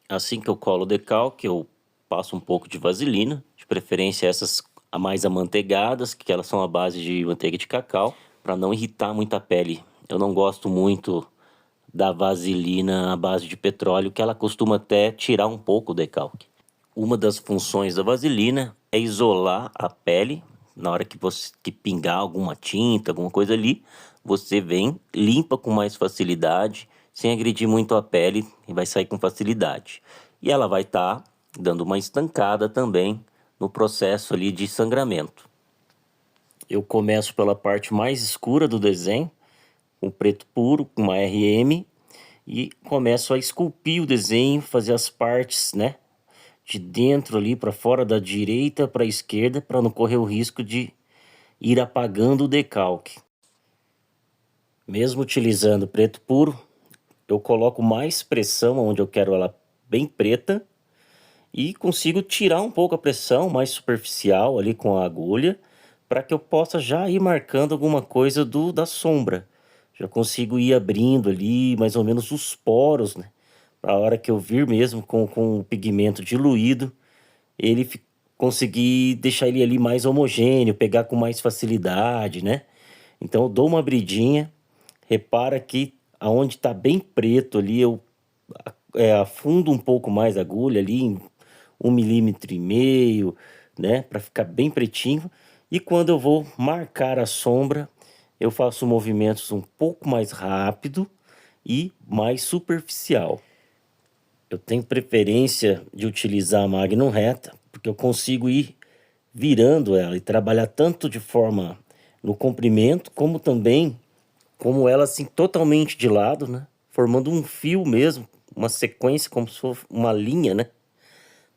Assim que eu colo o decalque, eu passo um pouco de vaselina, de preferência essas mais amanteigadas, que elas são à base de manteiga de cacau, para não irritar muito a pele. Eu não gosto muito da vaselina à base de petróleo, que ela costuma até tirar um pouco o decalque. Uma das funções da vaselina é isolar a pele. Na hora que você pingar alguma tinta, alguma coisa ali, você vem, limpa com mais facilidade, sem agredir muito a pele e vai sair com facilidade. E ela vai estar dando uma estancada também no processo ali de sangramento. Eu começo pela parte mais escura do desenho, com preto puro, com uma RM, e começo a esculpir o desenho, fazer as partes, né, de dentro ali para fora, da direita para a esquerda, para não correr o risco de ir apagando o decalque. Mesmo utilizando preto puro, eu coloco mais pressão onde eu quero ela bem preta e consigo tirar um pouco a pressão mais superficial ali com a agulha, para que eu possa já ir marcando alguma coisa da sombra. Já consigo ir abrindo ali mais ou menos os poros, né? Para a hora que eu vir mesmo com o pigmento diluído, ele conseguir deixar ele ali mais homogêneo, pegar com mais facilidade, né? Então eu dou uma abridinha, repara que aonde está bem preto ali, eu afundo um pouco mais a agulha ali, em 1,5 mm, né? Para ficar bem pretinho. E quando eu vou marcar a sombra, eu faço movimentos um pouco mais rápido e mais superficial. Eu tenho preferência de utilizar a Magnum reta, porque eu consigo ir virando ela e trabalhar tanto de forma no comprimento, como também como ela assim totalmente de lado, né? Formando um fio mesmo, uma sequência como se fosse uma linha, né?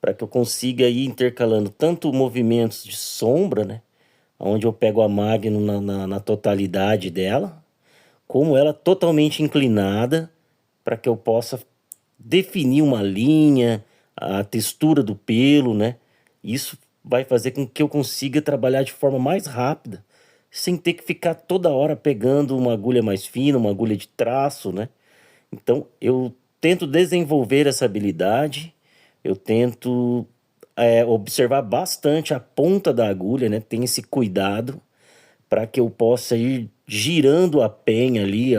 Para que eu consiga ir intercalando tanto movimentos de sombra, né? Onde eu pego a Magnum na totalidade dela, como ela totalmente inclinada, para que eu possa definir uma linha, a textura do pelo, né? Isso vai fazer com que eu consiga trabalhar de forma mais rápida, sem ter que ficar toda hora pegando uma agulha mais fina, uma agulha de traço, né? Então eu tento desenvolver essa habilidade, eu tento observar bastante a ponta da agulha, né? Tem esse cuidado para que eu possa ir girando a penha ali,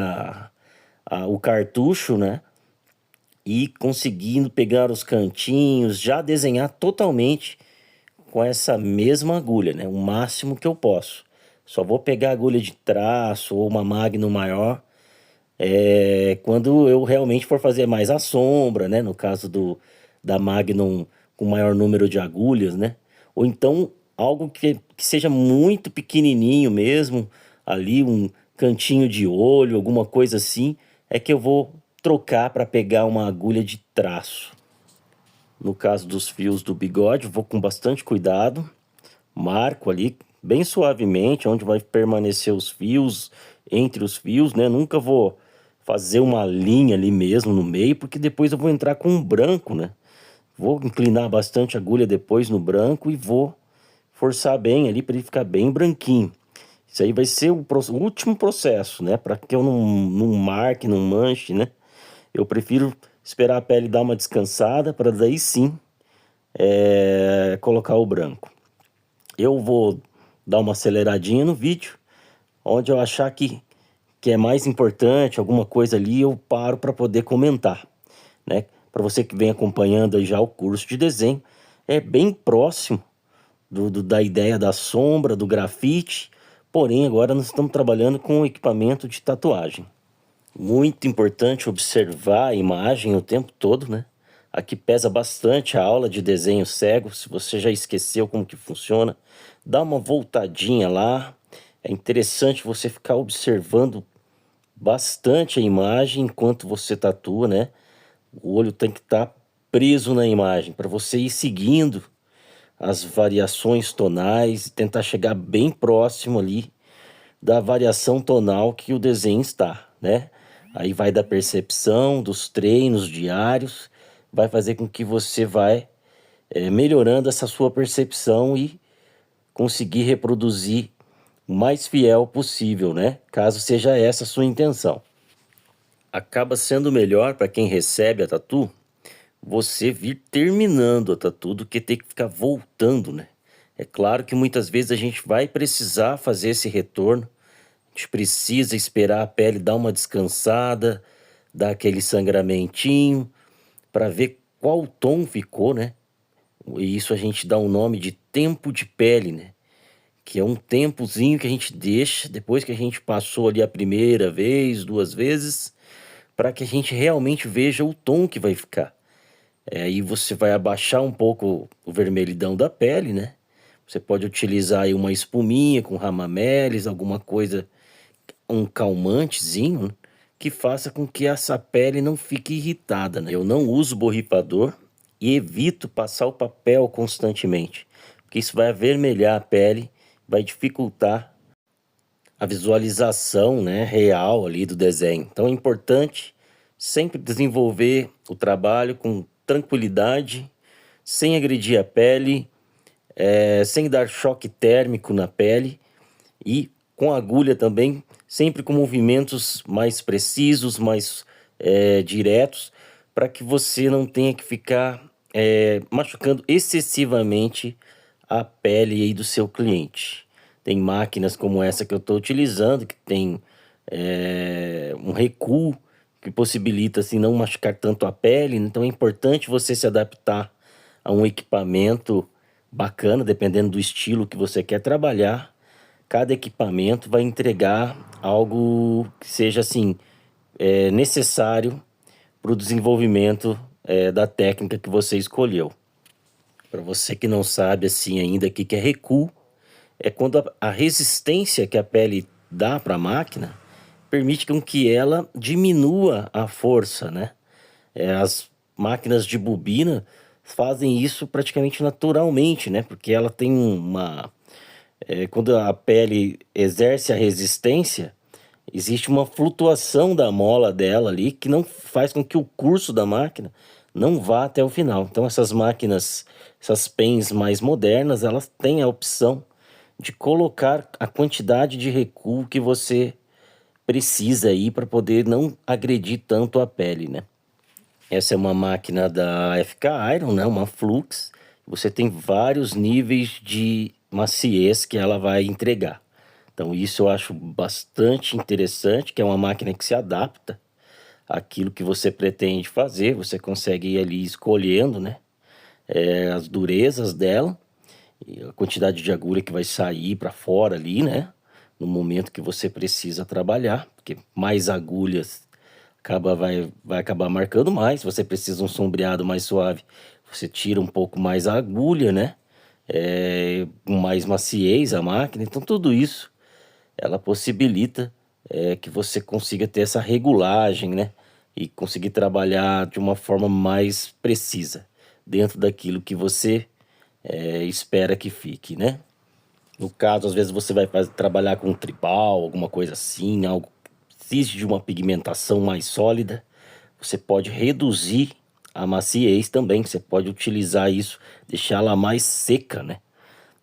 o cartucho, né? E conseguindo pegar os cantinhos, já desenhar totalmente com essa mesma agulha, né? O máximo que eu posso. Só vou pegar agulha de traço ou uma Magnum maior quando eu realmente for fazer mais a sombra, né? No caso da Magnum com maior número de agulhas, né? Ou então algo que seja muito pequenininho mesmo, ali um cantinho de olho, alguma coisa assim, é que eu vou trocar para pegar uma agulha de traço. No caso dos fios do bigode, vou com bastante cuidado, marco ali bem suavemente onde vai permanecer os fios, entre os fios, né? Nunca vou fazer uma linha ali mesmo no meio, porque depois eu vou entrar com um branco, né? Vou inclinar bastante a agulha depois no branco e vou forçar bem ali para ele ficar bem branquinho. Isso aí vai ser o último processo, né? Para que eu não marque, não manche, né? Eu prefiro esperar a pele dar uma descansada para daí sim colocar o branco. Eu vou dar uma aceleradinha no vídeo, onde eu achar que é mais importante, alguma coisa ali, eu paro para poder comentar, né? Para você que vem acompanhando aí já o curso de desenho, é bem próximo da ideia da sombra, do grafite, porém agora nós estamos trabalhando com o equipamento de tatuagem. Muito importante observar a imagem o tempo todo, né? Aqui pesa bastante a aula de desenho cego. Se você já esqueceu como que funciona, dá uma voltadinha lá. É interessante você ficar observando bastante a imagem enquanto você tatua, né? O olho tem que estar preso na imagem para você ir seguindo as variações tonais e tentar chegar bem próximo ali da variação tonal que o desenho está, né? Aí vai da percepção, dos treinos diários, vai fazer com que você vai melhorando essa sua percepção e conseguir reproduzir o mais fiel possível, né? Caso seja essa a sua intenção. Acaba sendo melhor para quem recebe a tatu, você vir terminando a tatu do que ter que ficar voltando, né? É claro que muitas vezes a gente vai precisar fazer esse retorno, a gente precisa esperar a pele dar uma descansada, dar aquele sangramentinho, para ver qual tom ficou, né? E isso a gente dá um nome de tempo de pele, né? Que é um tempozinho que a gente deixa depois que a gente passou ali a primeira vez, duas vezes, para que a gente realmente veja o tom que vai ficar. Aí você vai abaixar um pouco o vermelhidão da pele, né? Você pode utilizar aí uma espuminha com ramamelis, alguma coisa, um calmantezinho, né? Que faça com que essa pele não fique irritada, né? Eu não uso borrifador e evito passar o papel constantemente, porque isso vai avermelhar a pele, vai dificultar a visualização, né, real ali do desenho. Então é importante sempre desenvolver o trabalho com tranquilidade, sem agredir a pele, sem dar choque térmico na pele e com a agulha também, sempre com movimentos mais precisos, mais diretos, para que você não tenha que ficar machucando excessivamente a pele aí do seu cliente. Tem máquinas como essa que eu estou utilizando, que tem um recuo que possibilita assim, não machucar tanto a pele. Então é importante você se adaptar a um equipamento bacana, dependendo do estilo que você quer trabalhar. Cada equipamento vai entregar algo que seja assim necessário para o desenvolvimento da técnica que você escolheu. Para você que não sabe assim ainda o que é recuo, é quando a resistência que a pele dá para a máquina permite com que ela diminua a força, né? As máquinas de bobina fazem isso praticamente naturalmente, né? Porque ela tem quando a pele exerce a resistência, existe uma flutuação da mola dela ali que não faz com que o curso da máquina não vá até o final. Então essas máquinas, essas pens mais modernas, elas têm a opção de colocar a quantidade de recuo que você precisa aí para poder não agredir tanto a pele, né? Essa é uma máquina da FK Iron, né? Uma Flux. Você tem vários níveis de maciez que ela vai entregar. Então isso eu acho bastante interessante, que é uma máquina que se adapta àquilo que você pretende fazer. Você consegue ir ali escolhendo, né? As durezas dela e a quantidade de agulha que vai sair para fora ali, né? No momento que você precisa trabalhar, porque mais agulhas vai acabar marcando mais. Se você precisa um sombreado mais suave, você tira um pouco mais a agulha, né? Com mais maciez a máquina. Então tudo isso ela possibilita que você consiga ter essa regulagem, né? E conseguir trabalhar de uma forma mais precisa, dentro daquilo que você espera que fique, né? No caso, às vezes você vai trabalhar com tribal, alguma coisa assim, algo que precise de uma pigmentação mais sólida, você pode reduzir a maciez também, você pode utilizar isso, deixá-la mais seca, né?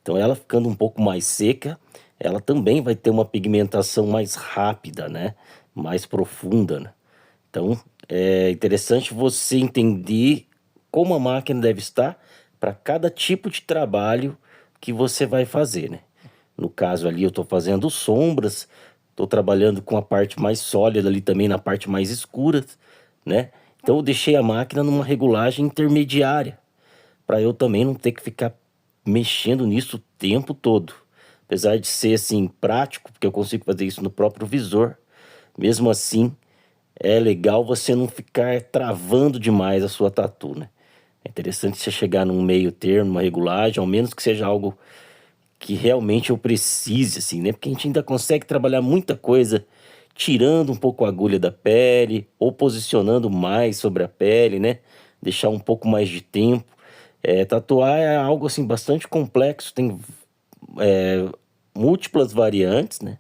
Então ela ficando um pouco mais seca, ela também vai ter uma pigmentação mais rápida, né? Mais profunda, né? Então é interessante você entender como a máquina deve estar para cada tipo de trabalho que você vai fazer, né? No caso ali eu estou fazendo sombras, estou trabalhando com a parte mais sólida ali também na parte mais escura, né? Então eu deixei a máquina numa regulagem intermediária, para eu também não ter que ficar mexendo nisso o tempo todo. Apesar de ser assim prático, porque eu consigo fazer isso no próprio visor, mesmo assim é legal você não ficar travando demais a sua tatu, né? É interessante você chegar num meio termo, uma regulagem, ao menos que seja algo que realmente eu precise, assim, né? Porque a gente ainda consegue trabalhar muita coisa tirando um pouco a agulha da pele ou posicionando mais sobre a pele, né? Deixar um pouco mais de tempo. Tatuar é algo assim bastante complexo, tem múltiplas variantes, né?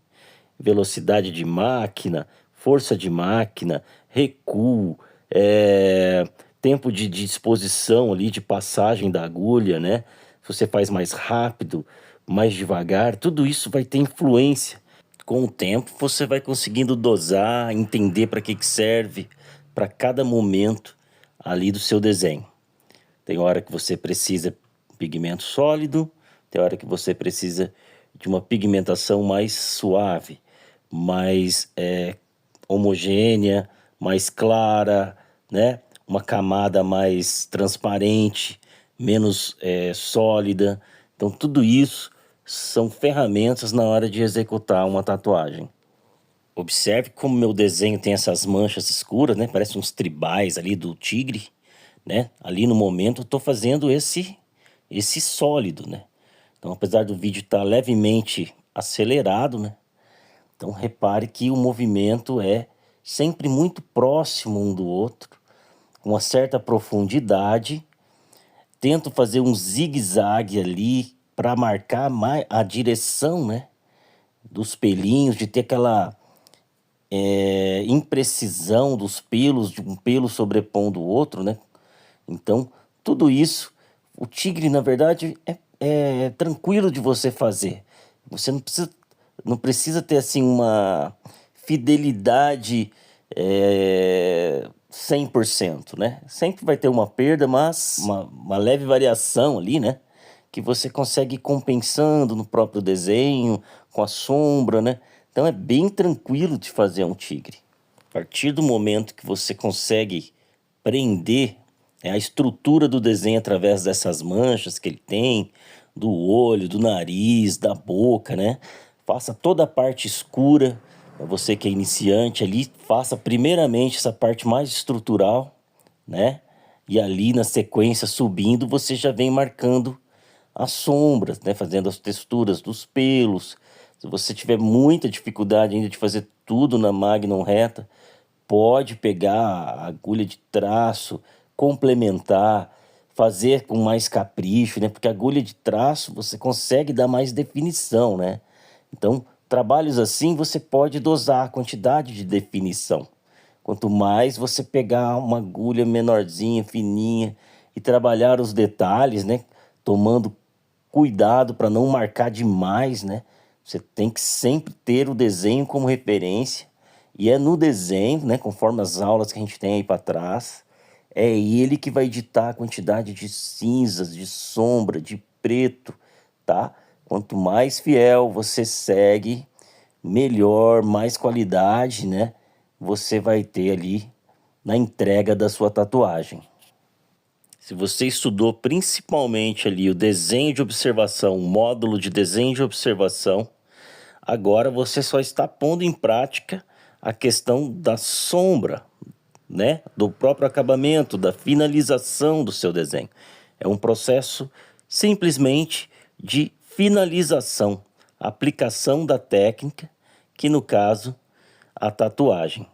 Velocidade de máquina, força de máquina, recuo, tempo de disposição ali, de passagem da agulha, né? Se você faz mais rápido, mais devagar, tudo isso vai ter influência. Com o tempo, você vai conseguindo dosar, entender para que serve, para cada momento, ali do seu desenho. Tem hora que você precisa de pigmento sólido, tem hora que você precisa de uma pigmentação mais suave, mais homogênea, mais clara, né? Uma camada mais transparente, menos sólida. Então, tudo isso são ferramentas na hora de executar uma tatuagem. Observe como meu desenho tem essas manchas escuras, né? Parece uns tribais ali do tigre, né? Ali no momento eu estou fazendo esse sólido, né? Então, apesar do vídeo estar levemente acelerado, né? Então, repare que o movimento é sempre muito próximo um do outro, com uma certa profundidade. Tento fazer um zigue-zague ali para marcar mais a direção, né? Dos pelinhos, de ter aquela imprecisão dos pelos, de um pelo sobrepondo o outro, né? Então, tudo isso, o tigre, na verdade, é tranquilo de você fazer. Você não precisa ter, assim, uma fidelidade 100%, né? Sempre vai ter uma perda, mas uma leve variação ali, né? Que você consegue ir compensando no próprio desenho, com a sombra, né? Então é bem tranquilo de fazer um tigre. A partir do momento que você consegue prender a estrutura do desenho através dessas manchas que ele tem, do olho, do nariz, da boca, né? Faça toda a parte escura, para você que é iniciante ali, faça primeiramente essa parte mais estrutural, né? E ali na sequência subindo, você já vem marcando as sombras, né? Fazendo as texturas dos pelos. Se você tiver muita dificuldade ainda de fazer tudo na Magnum reta, pode pegar a agulha de traço, complementar, fazer com mais capricho, né? Porque a agulha de traço você consegue dar mais definição, né? Então, trabalhos assim você pode dosar a quantidade de definição. Quanto mais você pegar uma agulha menorzinha, fininha e trabalhar os detalhes, né? Tomando cuidado para não marcar demais, né? Você tem que sempre ter o desenho como referência. E é no desenho, né? Conforme as aulas que a gente tem aí para trás, é ele que vai ditar a quantidade de cinzas, de sombra, de preto, tá? Quanto mais fiel você segue, melhor, mais qualidade, né? Você vai ter ali na entrega da sua tatuagem. Se você estudou principalmente ali o desenho de observação, o módulo de desenho de observação, agora você só está pondo em prática a questão da sombra, né? Do próprio acabamento, da finalização do seu desenho. É um processo simplesmente de finalização, aplicação da técnica, que no caso, a tatuagem,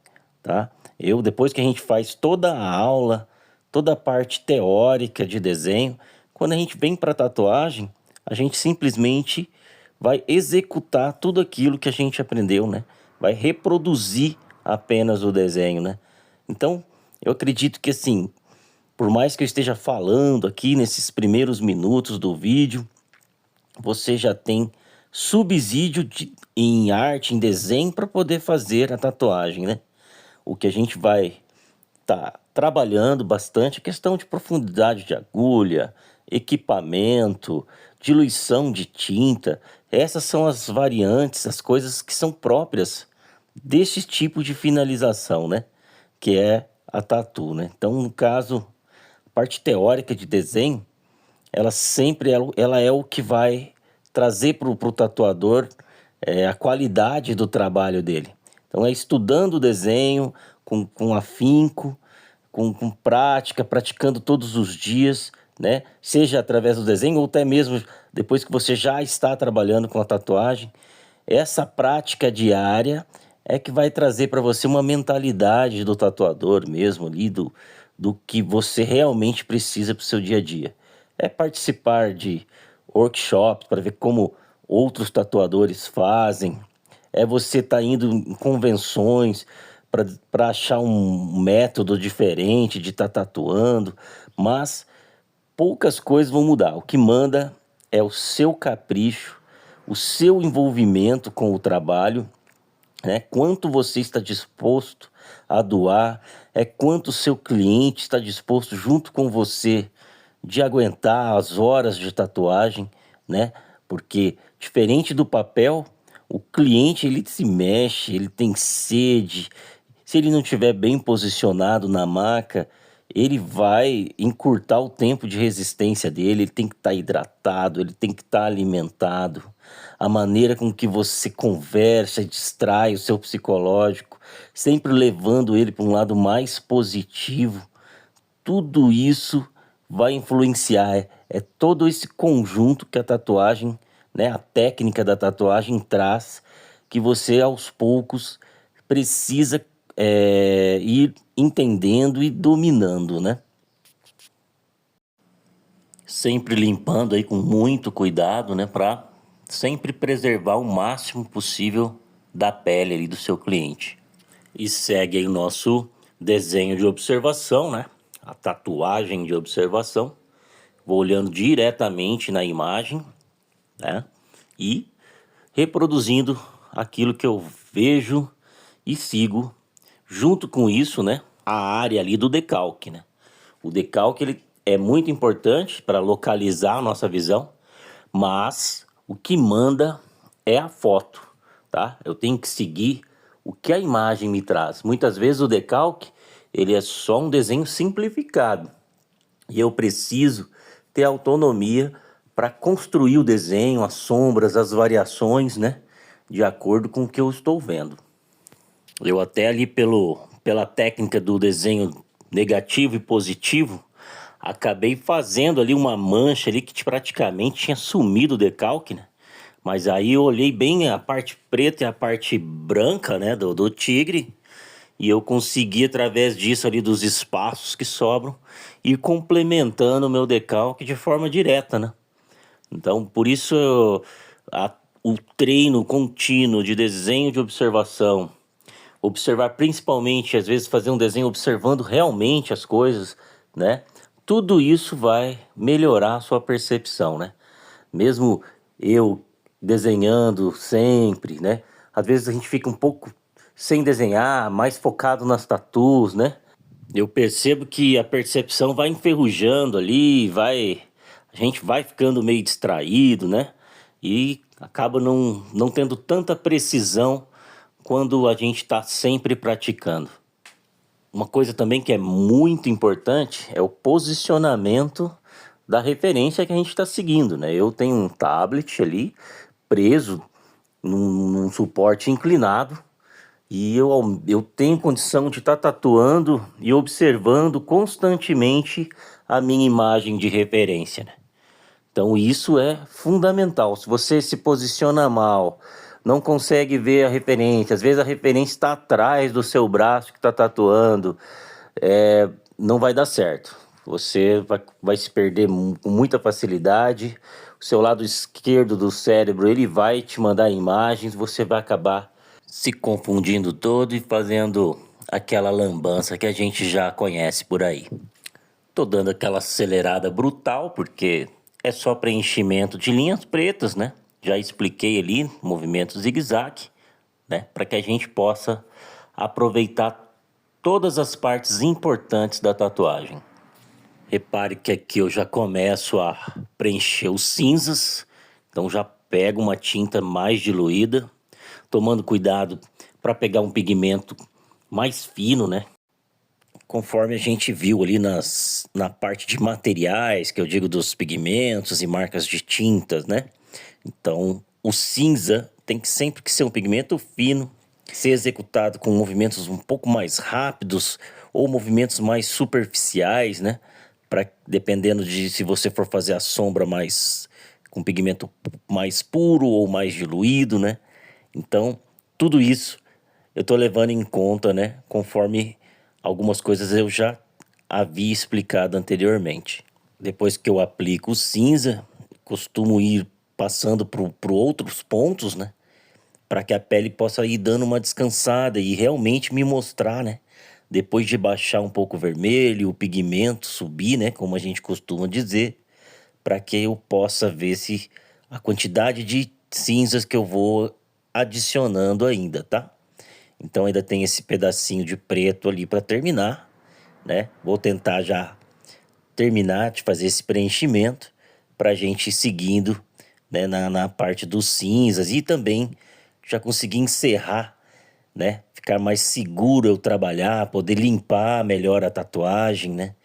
tá? Depois que a gente faz toda a aula, toda a parte teórica de desenho, quando a gente vem para a tatuagem, a gente simplesmente vai executar tudo aquilo que a gente aprendeu, né? Vai reproduzir apenas o desenho, né? Então, eu acredito que assim, por mais que eu esteja falando aqui nesses primeiros minutos do vídeo, você já tem subsídio em arte, em desenho, para poder fazer a tatuagem, né? O que a gente vai trabalhando bastante é questão de profundidade de agulha, equipamento, diluição de tinta. Essas são as variantes, as coisas que são próprias desse tipo de finalização, né? Que é a tatu, né? Então, no caso, a parte teórica de desenho, ela sempre ela é o que vai trazer para o tatuador a qualidade do trabalho dele. Então, é estudando o desenho com afinco, com prática, praticando todos os dias, né? Seja através do desenho ou até mesmo depois que você já está trabalhando com a tatuagem. Essa prática diária é que vai trazer para você uma mentalidade do tatuador mesmo ali, do que você realmente precisa para o seu dia a dia. É participar de workshops para ver como outros tatuadores fazem. É você estar indo em convenções para achar um método diferente de estar tatuando. Mas poucas coisas vão mudar. O que manda é o seu capricho, o seu envolvimento com o trabalho, né? Quanto você está disposto a doar, é quanto o seu cliente está disposto junto com você de aguentar as horas de tatuagem, né? Porque diferente do papel, o cliente ele se mexe, ele tem sede. Se ele não estiver bem posicionado na maca, ele vai encurtar o tempo de resistência dele, ele tem que estar hidratado, ele tem que estar alimentado. A maneira com que você conversa, distrai o seu psicológico, sempre levando ele para um lado mais positivo. Tudo isso vai influenciar, é todo esse conjunto que a tatuagem, né, a técnica da tatuagem traz, que você aos poucos precisa ir entendendo e dominando, né? Sempre limpando aí com muito cuidado, né, para sempre preservar o máximo possível da pele ali do seu cliente. E segue aí o nosso desenho de observação, né? A tatuagem de observação. Vou olhando diretamente na imagem, né? E reproduzindo aquilo que eu vejo e sigo. Junto com isso, né? A área ali do decalque, né? O decalque ele é muito importante para localizar a nossa visão, mas o que manda é a foto, tá? Eu tenho que seguir o que a imagem me traz. Muitas vezes o decalque ele é só um desenho simplificado e eu preciso ter autonomia para construir o desenho, as sombras, as variações, né? De acordo com o que eu estou vendo. Eu até ali pela técnica do desenho negativo e positivo, acabei fazendo ali uma mancha ali que praticamente tinha sumido o decalque, né? Mas aí eu olhei bem a parte preta e a parte branca, né, do tigre, e eu consegui através disso ali dos espaços que sobram ir complementando o meu decalque de forma direta, né? Então, por isso o treino contínuo de desenho de observação, observar principalmente, às vezes fazer um desenho observando realmente as coisas, né? Tudo isso vai melhorar a sua percepção, né? Mesmo eu desenhando sempre, né? Às vezes a gente fica um pouco sem desenhar, mais focado nas tatus, né? Eu percebo que a percepção vai enferrujando ali, a gente vai ficando meio distraído, né? E acaba não tendo tanta precisão quando a gente está sempre praticando. Uma coisa também que é muito importante é o posicionamento da referência que a gente está seguindo, né? Eu tenho um tablet ali preso num suporte inclinado e eu tenho condição de estar tatuando e observando constantemente a minha imagem de referência, né? Então isso é fundamental. Se você se posiciona mal, não consegue ver a referência, às vezes a referência está atrás do seu braço que está tatuando, não vai dar certo. Você vai se perder com muita facilidade. O seu lado esquerdo do cérebro ele vai te mandar imagens, você vai acabar se confundindo todo e fazendo aquela lambança que a gente já conhece por aí. Tô dando aquela acelerada brutal porque é só preenchimento de linhas pretas, né? Já expliquei ali, movimento zigue-zague, né? Para que a gente possa aproveitar todas as partes importantes da tatuagem. Repare que aqui eu já começo a preencher os cinzas, então já pego uma tinta mais diluída, tomando cuidado para pegar um pigmento mais fino, né? Conforme a gente viu ali na parte de materiais, que eu digo dos pigmentos e marcas de tintas, né? Então, o cinza tem que sempre que ser um pigmento fino, ser executado com movimentos um pouco mais rápidos ou movimentos mais superficiais, né? Para dependendo de se você for fazer a sombra mais com pigmento mais puro ou mais diluído, né? Então, tudo isso eu tô levando em conta, né? Conforme algumas coisas eu já havia explicado anteriormente. Depois que eu aplico o cinza, costumo ir passando por outros pontos, né? Para que a pele possa ir dando uma descansada e realmente me mostrar, né? Depois de baixar um pouco o vermelho, o pigmento subir, né? Como a gente costuma dizer, para que eu possa ver se a quantidade de cinzas que eu vou adicionando ainda, tá? Então ainda tem esse pedacinho de preto ali para terminar, né? Vou tentar já terminar de fazer esse preenchimento para a gente ir seguindo, né, na parte dos cinzas e também já conseguir encerrar, né? Ficar mais seguro eu trabalhar, poder limpar melhor a tatuagem, né?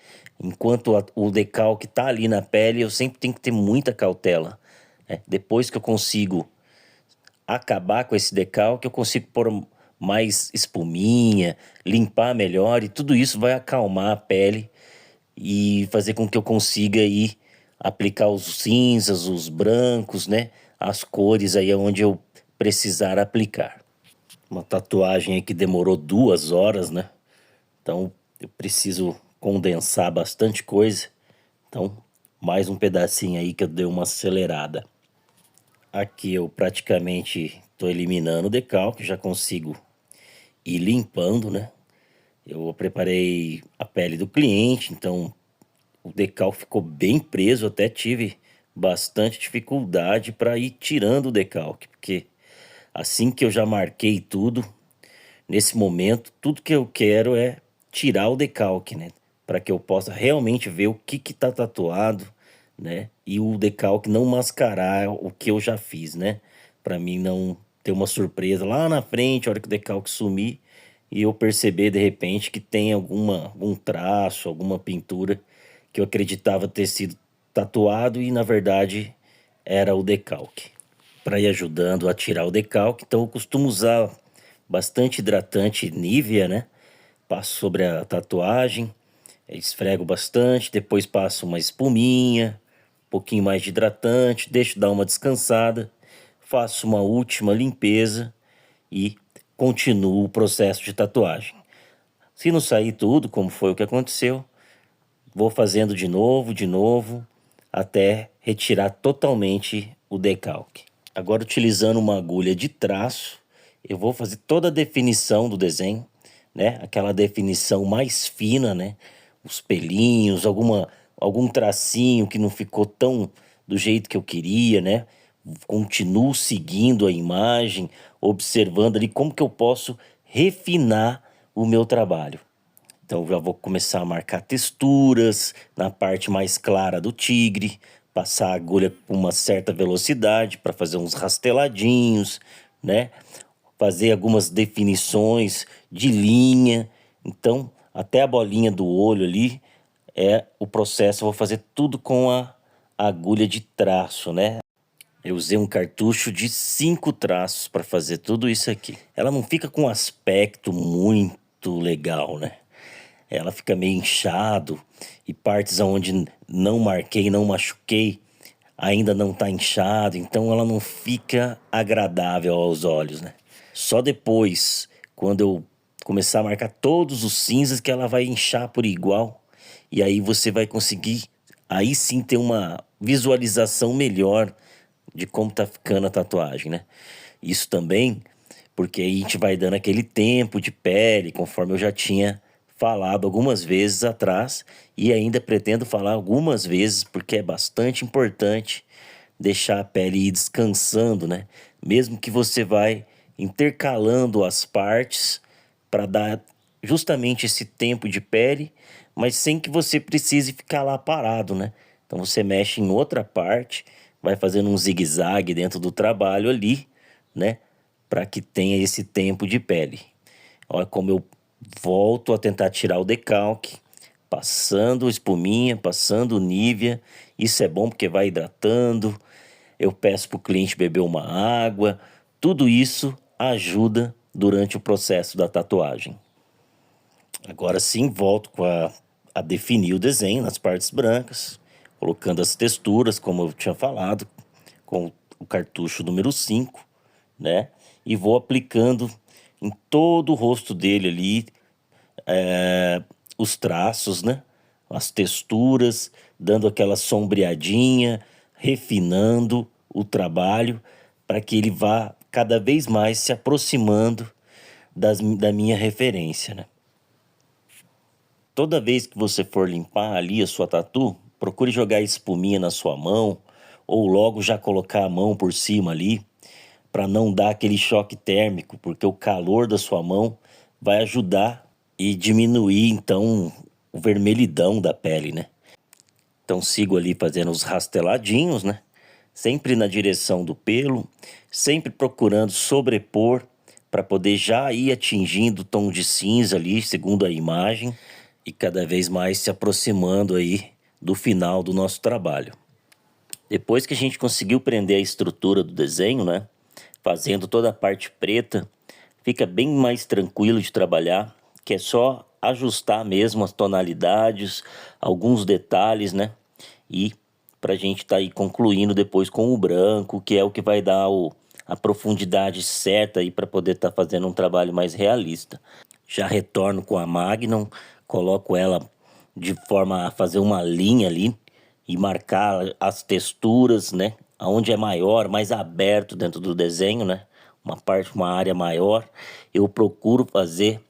Enquanto o decalque tá ali na pele, eu sempre tenho que ter muita cautela, né? Depois que eu consigo acabar com esse decalque, eu consigo pôr mais espuminha, limpar melhor e tudo isso vai acalmar a pele e fazer com que eu consiga aí aplicar os cinzas, os brancos, né? As cores aí onde eu precisar aplicar. Uma tatuagem aí que demorou 2 horas, né? Então eu preciso condensar bastante coisa. Então, mais um pedacinho aí que eu dei uma acelerada. Aqui eu praticamente estou eliminando o decalque, já consigo ir limpando, né? Eu preparei a pele do cliente, então o decalque ficou bem preso, até tive bastante dificuldade para ir tirando o decalque, porque assim que eu já marquei tudo, nesse momento, tudo que eu quero é tirar o decalque, né? Para que eu possa realmente ver o que que tá tatuado, né? E o decalque não mascarar o que eu já fiz, né? Para mim não ter uma surpresa lá na frente, a hora que o decalque sumir, e eu perceber de repente que tem algum traço, alguma pintura que eu acreditava ter sido tatuado e na verdade era o decalque. Para ir ajudando a tirar o decalque, então eu costumo usar bastante hidratante Nivea, né? Passo sobre a tatuagem, esfrego bastante, depois passo uma espuminha, um pouquinho mais de hidratante, deixo dar uma descansada, faço uma última limpeza e continuo o processo de tatuagem. Se não sair tudo, como foi o que aconteceu, vou fazendo de novo, até retirar totalmente o decalque. Agora, utilizando uma agulha de traço, eu vou fazer toda a definição do desenho, né? Aquela definição mais fina, né? Os pelinhos, algum tracinho que não ficou tão do jeito que eu queria, né? Continuo seguindo a imagem, observando ali como que eu posso refinar o meu trabalho. Então já vou começar a marcar texturas na parte mais clara do tigre, passar a agulha com uma certa velocidade para fazer uns rasteladinhos, né? Fazer algumas definições de linha. Então, até a bolinha do olho ali é o processo. Eu vou fazer tudo com a agulha de traço, né? Eu usei um cartucho de 5 traços para fazer tudo isso aqui. Ela não fica com um aspecto muito legal, né? Ela fica meio inchado e partes onde não marquei, não machuquei, ainda não tá inchado, então ela não fica agradável aos olhos, né? Só depois, quando eu começar a marcar todos os cinzas, que ela vai inchar por igual, e aí você vai conseguir, aí sim ter uma visualização melhor de como tá ficando a tatuagem, né? Isso também porque aí a gente vai dando aquele tempo de pele, conforme eu já tinha falado algumas vezes atrás e ainda pretendo falar algumas vezes porque é bastante importante deixar a pele ir descansando, né? Mesmo que você vai intercalando as partes para dar justamente esse tempo de pele, mas sem que você precise ficar lá parado, né? Então você mexe em outra parte, vai fazendo um zigue-zague dentro do trabalho ali, né? Para que tenha esse tempo de pele. Olha como eu volto a tentar tirar o decalque, passando espuminha, passando Nivea. Isso é bom porque vai hidratando. Eu peço para o cliente beber uma água. Tudo isso ajuda durante o processo da tatuagem. Agora sim, volto a definir o desenho nas partes brancas, colocando as texturas, como eu tinha falado, com o cartucho número 5, né? E vou aplicando em todo o rosto dele ali, os traços, né? As texturas, dando aquela sombreadinha, refinando o trabalho para que ele vá cada vez mais se aproximando da minha referência, né? Toda vez que você for limpar ali a sua tatu, procure jogar espuminha na sua mão ou logo já colocar a mão por cima ali para não dar aquele choque térmico, porque o calor da sua mão vai ajudar e diminuir então o vermelhidão da pele, né? Então sigo ali fazendo os rasteladinhos, né? Sempre na direção do pelo, sempre procurando sobrepor para poder já ir atingindo o tom de cinza ali, segundo a imagem, e cada vez mais se aproximando aí do final do nosso trabalho. Depois que a gente conseguiu prender a estrutura do desenho, né? Fazendo toda a parte preta, fica bem mais tranquilo de trabalhar, que é só ajustar mesmo as tonalidades, alguns detalhes, né? E para a gente estar aí concluindo depois com o branco, que é o que vai dar a profundidade certa aí para poder estar fazendo um trabalho mais realista. Já retorno com a Magnum, coloco ela de forma a fazer uma linha ali e marcar as texturas, né? Onde é maior, mais aberto dentro do desenho, né? Uma área maior, eu procuro fazer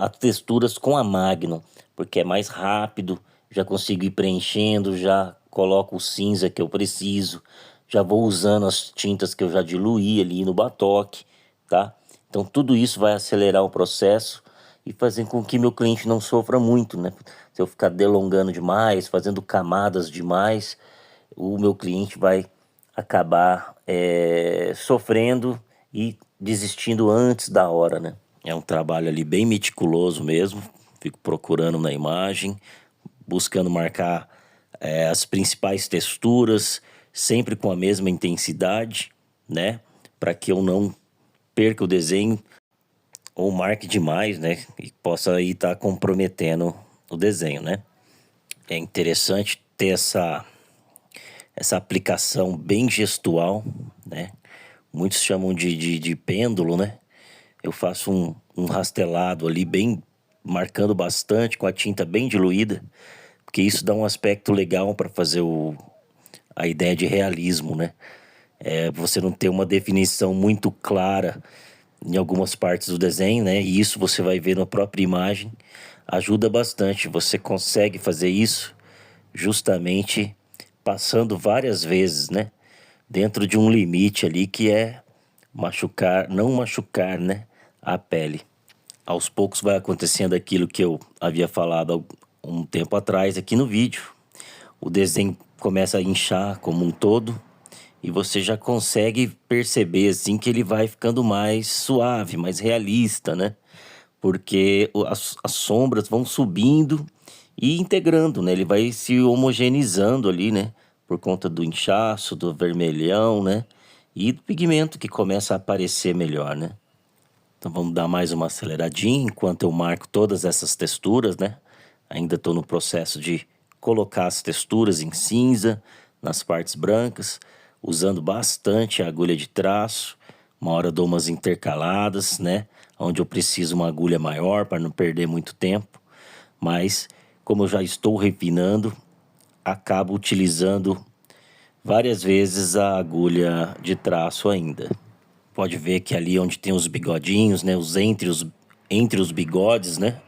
as texturas com a Magnum, porque é mais rápido, já consigo ir preenchendo, já coloco o cinza que eu preciso, já vou usando as tintas que eu já diluí ali no batoque, tá? Então tudo isso vai acelerar o processo e fazer com que meu cliente não sofra muito, né? Se eu ficar delongando demais, fazendo camadas demais, o meu cliente vai acabar sofrendo e desistindo antes da hora, né? É um trabalho ali bem meticuloso mesmo, fico procurando na imagem, buscando marcar as principais texturas, sempre com a mesma intensidade, né? Para que eu não perca o desenho ou marque demais, né? E possa aí estar comprometendo o desenho, né? É interessante ter essa aplicação bem gestual, né? Muitos chamam de pêndulo, né? Eu faço um rastelado ali bem, marcando bastante, com a tinta bem diluída, porque isso dá um aspecto legal para fazer a ideia de realismo, né? Você não ter uma definição muito clara em algumas partes do desenho, né? E isso você vai ver na própria imagem, ajuda bastante. Você consegue fazer isso justamente passando várias vezes, né? Dentro de um limite ali que é não machucar, né? A pele. Aos poucos vai acontecendo aquilo que eu havia falado há um tempo atrás aqui no vídeo. O desenho começa a inchar como um todo e você já consegue perceber assim que ele vai ficando mais suave, mais realista, né? Porque as sombras vão subindo e integrando, né? Ele vai se homogeneizando ali, né? Por conta do inchaço, do vermelhão, né? E do pigmento que começa a aparecer melhor, né? Então vamos dar mais uma aceleradinha enquanto eu marco todas essas texturas, né? Ainda estou no processo de colocar as texturas em cinza, nas partes brancas, usando bastante a agulha de traço. Uma hora eu dou umas intercaladas, né? Onde eu preciso uma agulha maior para não perder muito tempo. Mas como eu já estou refinando, acabo utilizando várias vezes a agulha de traço ainda. Pode ver que ali onde tem os bigodinhos, né? Entre os bigodes, né?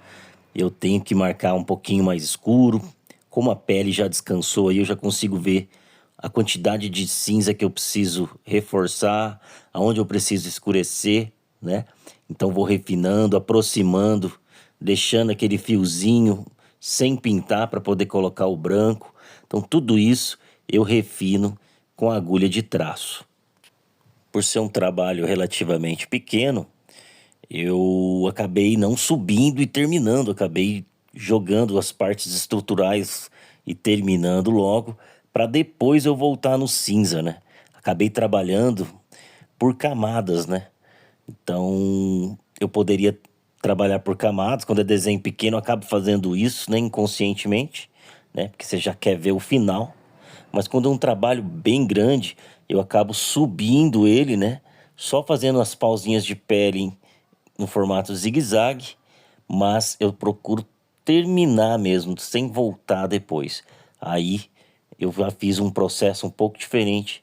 Eu tenho que marcar um pouquinho mais escuro. Como a pele já descansou aí, eu já consigo ver a quantidade de cinza que eu preciso reforçar, aonde eu preciso escurecer, né? Então vou refinando, aproximando, deixando aquele fiozinho sem pintar para poder colocar o branco. Então tudo isso eu refino com a agulha de traço. Por ser um trabalho relativamente pequeno, eu acabei não subindo e terminando, acabei jogando as partes estruturais e terminando logo, para depois eu voltar no cinza, né? Acabei trabalhando por camadas, né? Então eu poderia trabalhar por camadas, quando é desenho pequeno eu acabo fazendo isso, né, inconscientemente, né? Porque você já quer ver o final. Mas quando é um trabalho bem grande, eu acabo subindo ele, né? Só fazendo as pauzinhas de pele no formato zigue-zague, mas eu procuro terminar mesmo, sem voltar depois. Aí eu já fiz um processo um pouco diferente,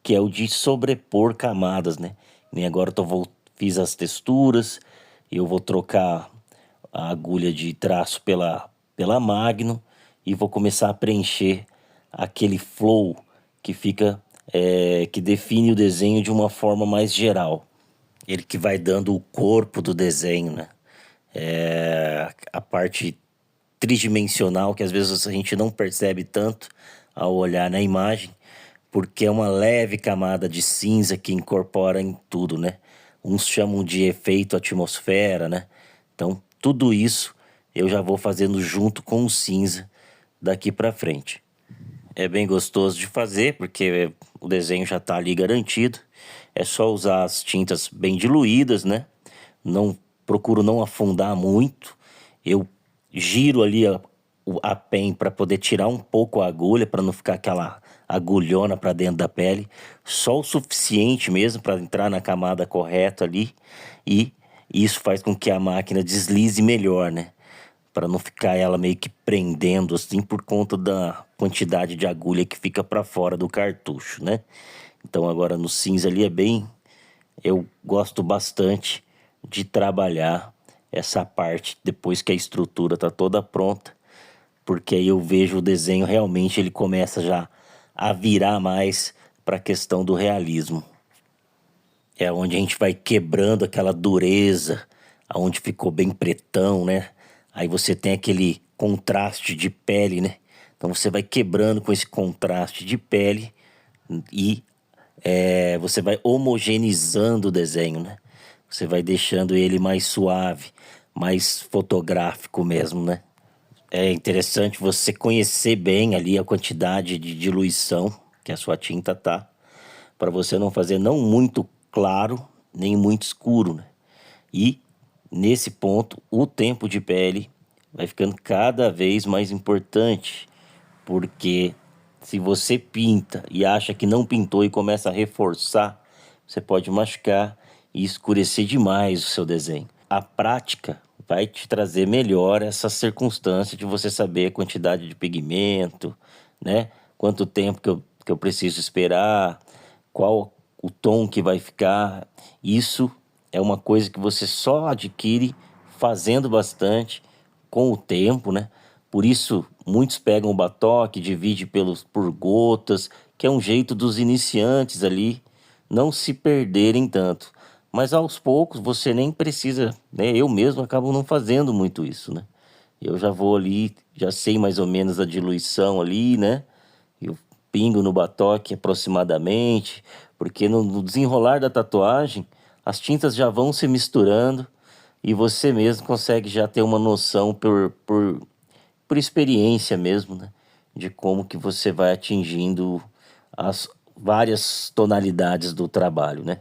que é o de sobrepor camadas, né? Nem agora fiz as texturas, eu vou trocar a agulha de traço pela Magnum e vou começar a preencher aquele flow que fica que define o desenho de uma forma mais geral. Ele que vai dando o corpo do desenho, né? A parte tridimensional que às vezes a gente não percebe tanto ao olhar na imagem, porque é uma leve camada de cinza que incorpora em tudo, né? Uns chamam de efeito atmosfera, né? Então, tudo isso eu já vou fazendo junto com o cinza daqui para frente. É bem gostoso de fazer, porque o desenho já está ali garantido. É só usar as tintas bem diluídas, né? Não procuro não afundar muito. Eu giro ali a pen para poder tirar um pouco a agulha, para não ficar aquela agulhona para dentro da pele. Só o suficiente mesmo para entrar na camada correta ali. E isso faz com que a máquina deslize melhor, né? Para não ficar ela meio que prendendo assim por conta da quantidade de agulha que fica para fora do cartucho, né? Então agora no cinza ali eu gosto bastante de trabalhar essa parte depois que a estrutura tá toda pronta, porque aí eu vejo o desenho realmente ele começa já a virar mais para a questão do realismo. É onde a gente vai quebrando aquela dureza, aonde ficou bem pretão, né? Aí você tem aquele contraste de pele, né? Então você vai quebrando com esse contraste de pele e você vai homogeneizando o desenho, né? Você vai deixando ele mais suave, mais fotográfico mesmo, né? É interessante você conhecer bem ali a quantidade de diluição que a sua tinta tá, para você não fazer não muito claro, nem muito escuro, né? E nesse ponto, o tempo de pele vai ficando cada vez mais importante, porque se você pinta e acha que não pintou e começa a reforçar, você pode machucar e escurecer demais o seu desenho. A prática vai te trazer melhor essa circunstância de você saber a quantidade de pigmento, né? Quanto tempo que eu preciso esperar, qual o tom que vai ficar. Isso é uma coisa que você só adquire fazendo bastante com o tempo, né? Por isso, muitos pegam o batoque, divide por gotas, que é um jeito dos iniciantes ali não se perderem tanto. Mas aos poucos você nem precisa, né? Eu mesmo acabo não fazendo muito isso, né? Eu já vou ali, já sei mais ou menos a diluição ali, né? Eu pingo no batoque aproximadamente, porque no desenrolar da tatuagem, as tintas já vão se misturando e você mesmo consegue já ter uma noção por experiência mesmo, né? De como que você vai atingindo as várias tonalidades do trabalho, né?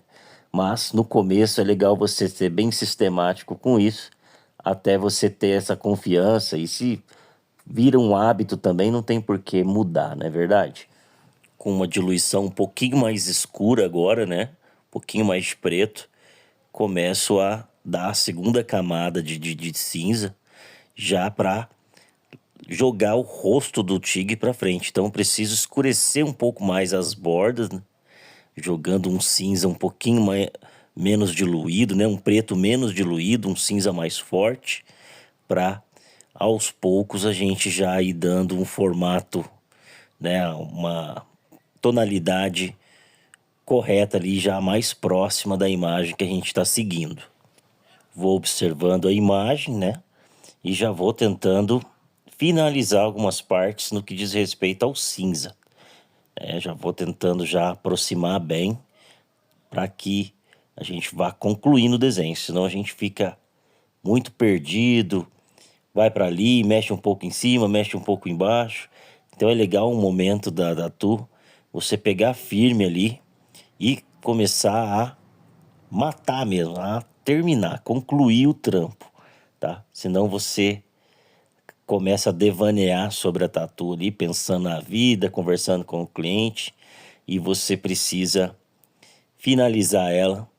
Mas no começo é legal você ser bem sistemático com isso, até você ter essa confiança. E se vira um hábito também, não tem por que mudar, não é verdade? Com uma diluição um pouquinho mais escura agora, né? Um pouquinho mais de preto, começo a dar a segunda camada de cinza já para jogar o rosto do tigre para frente. Então eu preciso escurecer um pouco mais as bordas, né? Jogando um cinza um pouquinho menos diluído, né? Um preto menos diluído, um cinza mais forte, para aos poucos a gente já ir dando um formato, né? Uma tonalidade correta ali, já mais próxima da imagem que a gente está seguindo. Vou observando a imagem, né? E já vou tentando finalizar algumas partes no que diz respeito ao cinza. Já vou tentando já aproximar bem para que a gente vá concluindo o desenho, senão a gente fica muito perdido, vai para ali, mexe um pouco em cima, mexe um pouco embaixo. Então é legal um momento da tu, você pegar firme ali e começar a matar mesmo, a terminar, concluir o trampo, tá? Senão você começa a devanear sobre a tatu ali, pensando na vida, conversando com o cliente, e você precisa finalizar ela,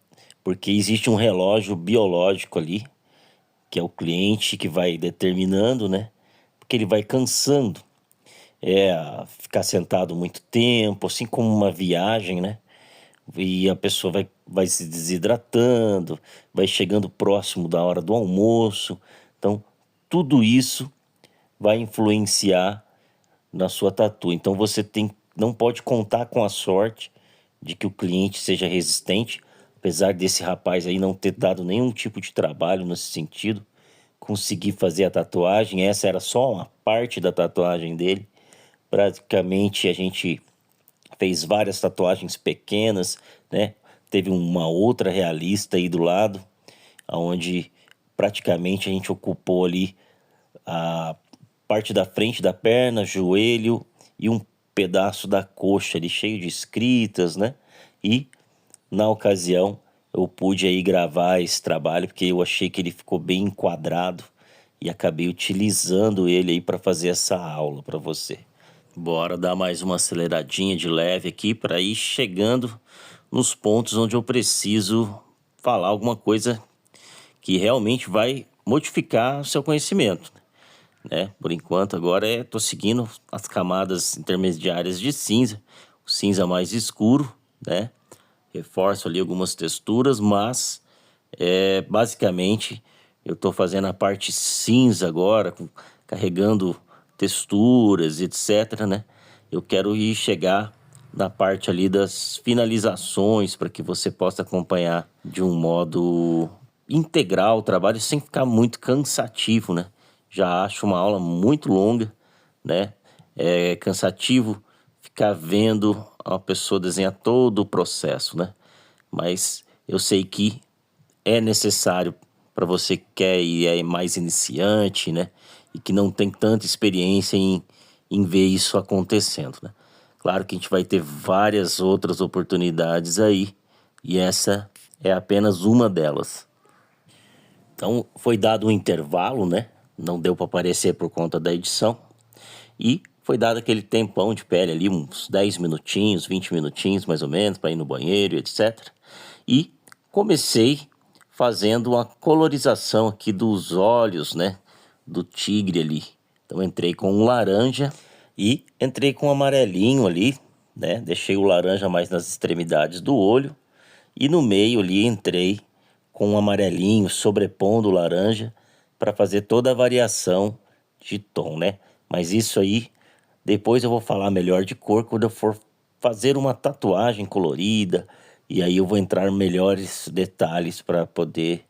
porque existe um relógio biológico ali, que é o cliente que vai determinando, né? Porque ele vai cansando, ficar sentado muito tempo, assim como uma viagem, né? E a pessoa vai se desidratando, vai chegando próximo da hora do almoço. Então, tudo isso vai influenciar na sua tatu. Então, você não pode contar com a sorte de que o cliente seja resistente, apesar desse rapaz aí não ter dado nenhum tipo de trabalho nesse sentido, consegui fazer a tatuagem. Essa era só uma parte da tatuagem dele. Praticamente a gente fez várias tatuagens pequenas, né? Teve uma outra realista aí do lado, onde praticamente a gente ocupou ali a parte da frente da perna, joelho e um pedaço da coxa ali cheio de escritas, né? E na ocasião eu pude aí gravar esse trabalho porque eu achei que ele ficou bem enquadrado e acabei utilizando ele aí para fazer essa aula para você. Bora dar mais uma aceleradinha de leve aqui para ir chegando nos pontos onde eu preciso falar alguma coisa que realmente vai modificar o seu conhecimento, né? Por enquanto agora tô seguindo as camadas intermediárias de cinza, o cinza mais escuro, né? Reforço ali algumas texturas, mas basicamente eu tô fazendo a parte cinza agora, carregando texturas, etc, né? Eu quero ir chegar na parte ali das finalizações para que você possa acompanhar de um modo integral o trabalho sem ficar muito cansativo, né? Já acho uma aula muito longa, né? É cansativo ficar vendo uma pessoa desenhar todo o processo, né? Mas eu sei que é necessário para você que quer e é mais iniciante, né? E que não tem tanta experiência em ver isso acontecendo, né? Claro que a gente vai ter várias outras oportunidades aí, e essa é apenas uma delas. Então, foi dado um intervalo, né? Não deu para aparecer por conta da edição. E foi dado aquele tempão de pele ali, uns 10 minutinhos, 20 minutinhos mais ou menos, para ir no banheiro, etc. E comecei fazendo uma colorização aqui dos olhos, né? Do tigre ali. Então, entrei com um laranja e entrei com um amarelinho ali, né? Deixei o laranja mais nas extremidades do olho. E no meio ali entrei com um amarelinho sobrepondo o laranja para fazer toda a variação de tom, né? Mas isso aí, depois eu vou falar melhor de cor quando eu for fazer uma tatuagem colorida. E aí eu vou entrar em melhores detalhes para poder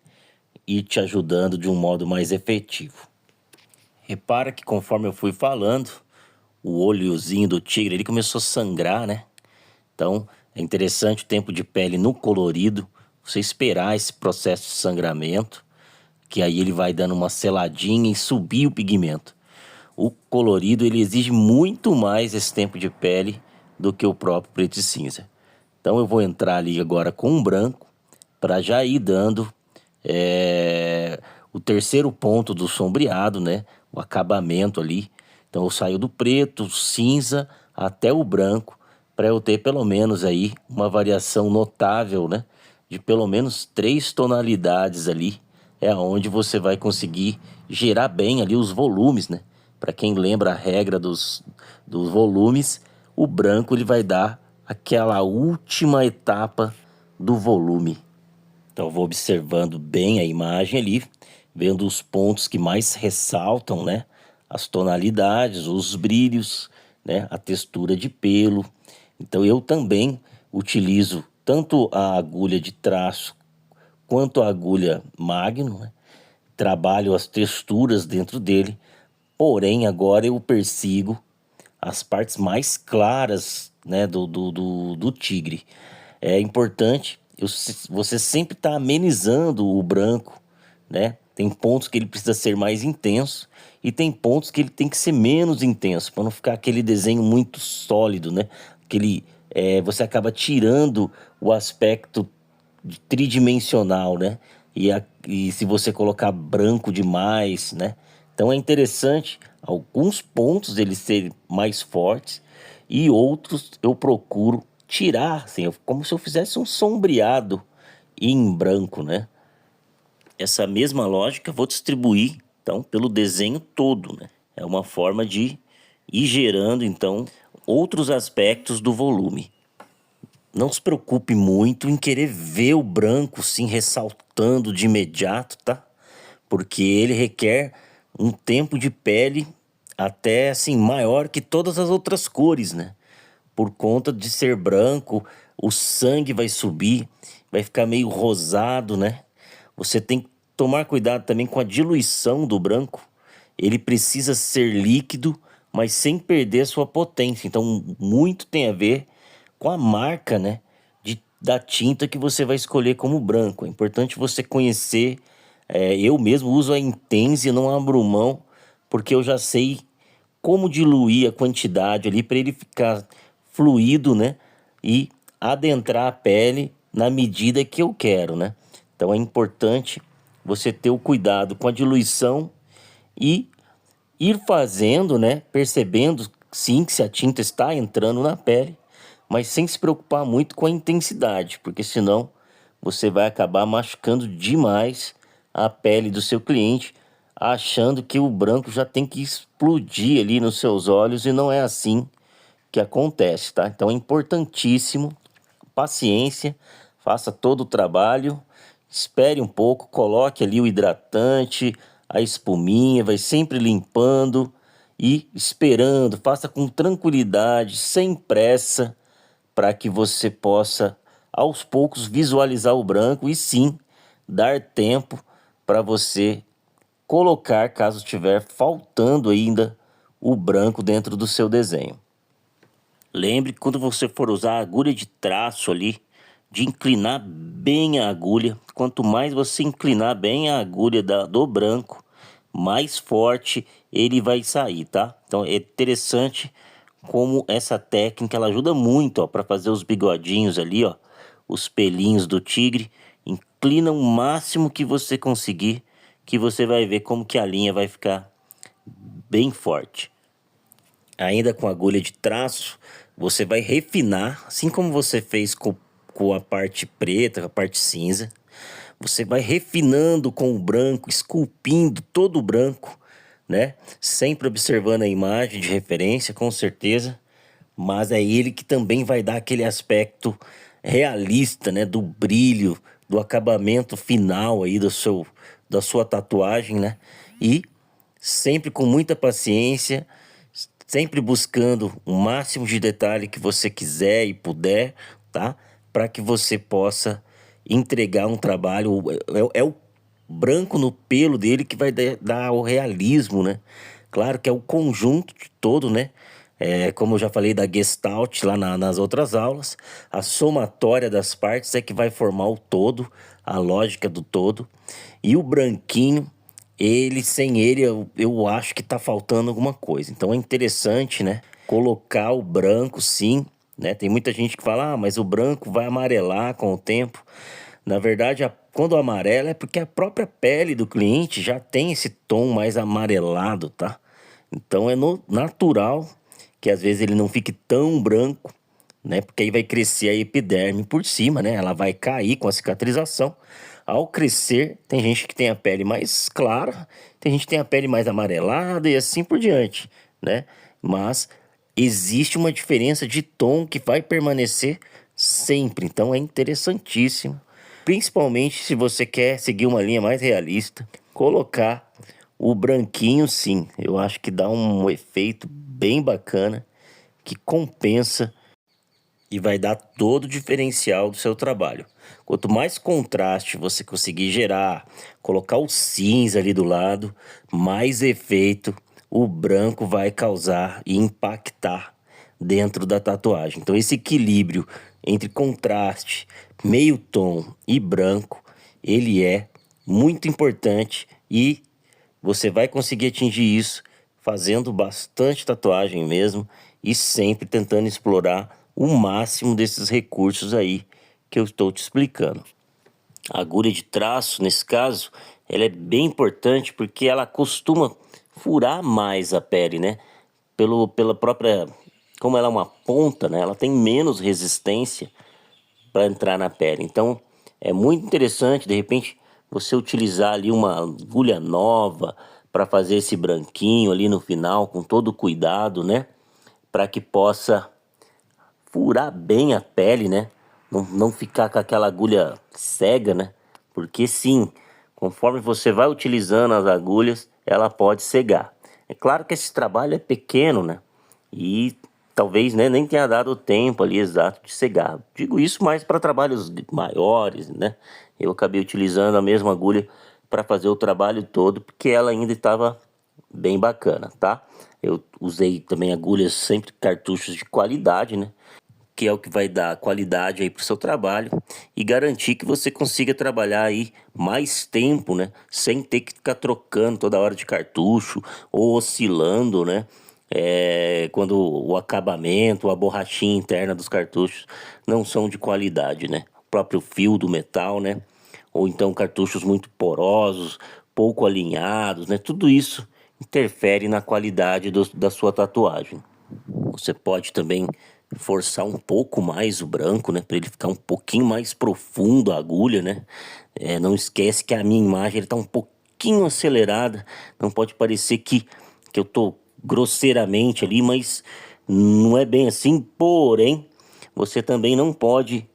ir te ajudando de um modo mais efetivo. Repara que conforme eu fui falando, o olhozinho do tigre ele começou a sangrar, né? Então, é interessante o tempo de pele no colorido, você esperar esse processo de sangramento, que aí ele vai dando uma seladinha e subir o pigmento. O colorido, ele exige muito mais esse tempo de pele do que o próprio preto e cinza. Então, eu vou entrar ali agora com um branco, para já ir dando o terceiro ponto do sombreado, né? O acabamento ali. Então, eu saio do preto, cinza, até o branco, para eu ter pelo menos aí uma variação notável, né? De pelo menos 3 tonalidades ali, é onde você vai conseguir gerar bem ali os volumes, né? Para quem lembra a regra dos volumes, o branco ele vai dar aquela última etapa do volume. Então eu vou observando bem a imagem ali, vendo os pontos que mais ressaltam, né? As tonalidades, os brilhos, né? A textura de pelo. Então eu também utilizo tanto a agulha de traço quanto a agulha Magnum, né? Trabalho as texturas dentro dele, porém agora eu persigo as partes mais claras, né, do tigre. É importante você sempre tá amenizando o branco, né? Tem pontos que ele precisa ser mais intenso e tem pontos que ele tem que ser menos intenso, para não ficar aquele desenho muito sólido, né? Você acaba tirando o aspecto tridimensional, né? E se você colocar branco demais, né? Então é interessante alguns pontos eles serem mais fortes e outros eu procuro tirar, assim, como se eu fizesse um sombreado em branco, né? Essa mesma lógica eu vou distribuir, então, pelo desenho todo, né? É uma forma de ir gerando, então, outros aspectos do volume. Não se preocupe muito em querer ver o branco, sim, ressaltando de imediato, tá? Porque ele requer um tempo de pele até, assim, maior que todas as outras cores, né? Por conta de ser branco, o sangue vai subir, vai ficar meio rosado, né? Você tem que tomar cuidado também com a diluição do branco. Ele precisa ser líquido, mas sem perder sua potência. Então, muito tem a ver com a marca, né, da tinta que você vai escolher como branco. É importante você conhecer. Eu mesmo uso a Intense, não abro mão, porque eu já sei como diluir a quantidade ali para ele ficar fluido, né? E adentrar a pele na medida que eu quero, né? Então é importante você ter o cuidado com a diluição e ir fazendo, né? Percebendo sim que se a tinta está entrando na pele, mas sem se preocupar muito com a intensidade, porque senão você vai acabar machucando demais a pele do seu cliente, achando que o branco já tem que explodir ali nos seus olhos, e não é assim que acontece, tá? Então é importantíssimo, paciência, faça todo o trabalho, espere um pouco, coloque ali o hidratante, a espuminha, vai sempre limpando e esperando, faça com tranquilidade, sem pressa, para que você possa aos poucos visualizar o branco e sim dar tempo para você colocar, caso estiver faltando ainda o branco dentro do seu desenho. Lembre que quando você for usar a agulha de traço ali, de inclinar bem a agulha. Quanto mais você inclinar bem a agulha do branco, mais forte ele vai sair, tá? Então é interessante como essa técnica ela ajuda muito, ó, para fazer os bigodinhos ali, ó, os pelinhos do tigre. Inclina o máximo que você conseguir, que você vai ver como que a linha vai ficar bem forte. Ainda com agulha de traço, você vai refinar, assim como você fez com a parte preta, com a parte cinza. Você vai refinando com o branco, esculpindo todo o branco, né? Sempre observando a imagem de referência, com certeza. Mas é ele que também vai dar aquele aspecto realista, né? Do brilho, do acabamento final aí da sua tatuagem, né? E sempre com muita paciência, sempre buscando o máximo de detalhe que você quiser e puder, tá? Para que você possa entregar um trabalho. É o branco no pelo dele que vai dar o realismo, né? Claro que é o conjunto de todo, né? Como eu já falei da Gestalt lá nas outras aulas, a somatória das partes é que vai formar o todo, a lógica do todo. E o branquinho, sem ele, eu acho que tá faltando alguma coisa. Então é interessante, né? Colocar o branco, sim, né? Tem muita gente que fala, mas o branco vai amarelar com o tempo. Na verdade, quando amarela é porque a própria pele do cliente já tem esse tom mais amarelado, tá? Então é natural que às vezes ele não fique tão branco, né? Porque aí vai crescer a epiderme por cima, né? Ela vai cair com a cicatrização. Ao crescer, tem gente que tem a pele mais clara, tem gente que tem a pele mais amarelada e assim por diante, né? Mas existe uma diferença de tom que vai permanecer sempre. Então é interessantíssimo, principalmente se você quer seguir uma linha mais realista, colocar o branquinho, sim. Eu acho que dá um efeito bem bacana que compensa e vai dar todo o diferencial do seu trabalho. Quanto mais contraste você conseguir gerar, colocar o cinza ali do lado, mais efeito o branco vai causar e impactar dentro da tatuagem. Então esse equilíbrio entre contraste, meio tom e branco, ele é muito importante e você vai conseguir atingir isso fazendo bastante tatuagem mesmo e sempre tentando explorar o máximo desses recursos aí que eu estou te explicando. A agulha de traço, nesse caso, ela é bem importante porque ela costuma furar mais a pele, né? Pela própria, como ela é uma ponta, né? Ela tem menos resistência para entrar na pele. Então, é muito interessante, de repente, você utilizar ali uma agulha nova para fazer esse branquinho ali no final, com todo cuidado, né? Para que possa furar bem a pele, né? Não ficar com aquela agulha cega, né? Porque sim, conforme você vai utilizando as agulhas, ela pode cegar. É claro que esse trabalho é pequeno, né? E talvez, né, nem tenha dado o tempo ali exato de cegar. Digo isso mais para trabalhos maiores, né? Eu acabei utilizando a mesma agulha para fazer o trabalho todo, porque ela ainda estava bem bacana, tá? Eu usei também agulhas, sempre cartuchos de qualidade, né? Que é o que vai dar qualidade aí pro seu trabalho e garantir que você consiga trabalhar aí mais tempo, né? Sem ter que ficar trocando toda hora de cartucho ou oscilando, né? Quando o acabamento, a borrachinha interna dos cartuchos não são de qualidade, né? O próprio fio do metal, né? Ou então cartuchos muito porosos, pouco alinhados, né? Tudo isso interfere na qualidade da sua tatuagem. Você pode também forçar um pouco mais o branco, né, para ele ficar um pouquinho mais profundo a agulha, né? Não esquece que a minha imagem está um pouquinho acelerada, não pode parecer que eu tô grosseiramente ali, mas não é bem assim. Porém, você também não pode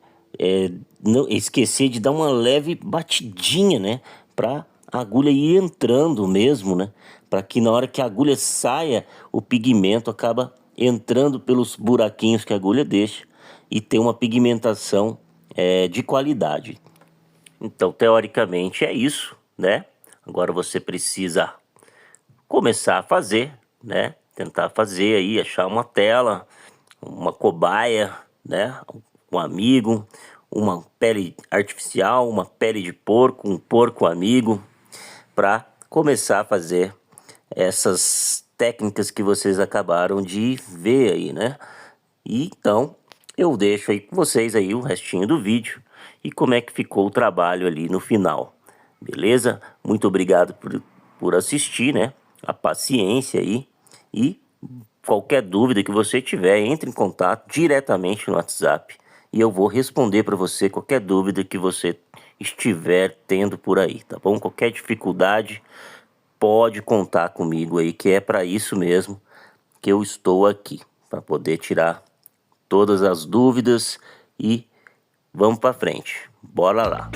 não esquecer de dar uma leve batidinha, né, para a agulha ir entrando mesmo, né, para que na hora que a agulha saia, o pigmento acaba entrando pelos buraquinhos que a agulha deixa e ter uma pigmentação de qualidade. Então, teoricamente é isso, né? Agora você precisa começar a fazer, né? Tentar fazer aí, achar uma tela, uma cobaia, né? Um amigo, uma pele artificial, uma pele de porco, um porco amigo, para começar a fazer essas técnicas que vocês acabaram de ver aí, né? E então eu deixo aí com vocês aí o restinho do vídeo e como é que ficou o trabalho ali no final. Beleza? Muito obrigado por assistir, né? A paciência aí. E qualquer dúvida que você tiver, entre em contato diretamente no WhatsApp e eu vou responder para você qualquer dúvida que você estiver tendo por aí, tá bom? Qualquer dificuldade, pode contar comigo aí, que é para isso mesmo que eu estou aqui, para poder tirar todas as dúvidas e vamos para frente. Bora lá.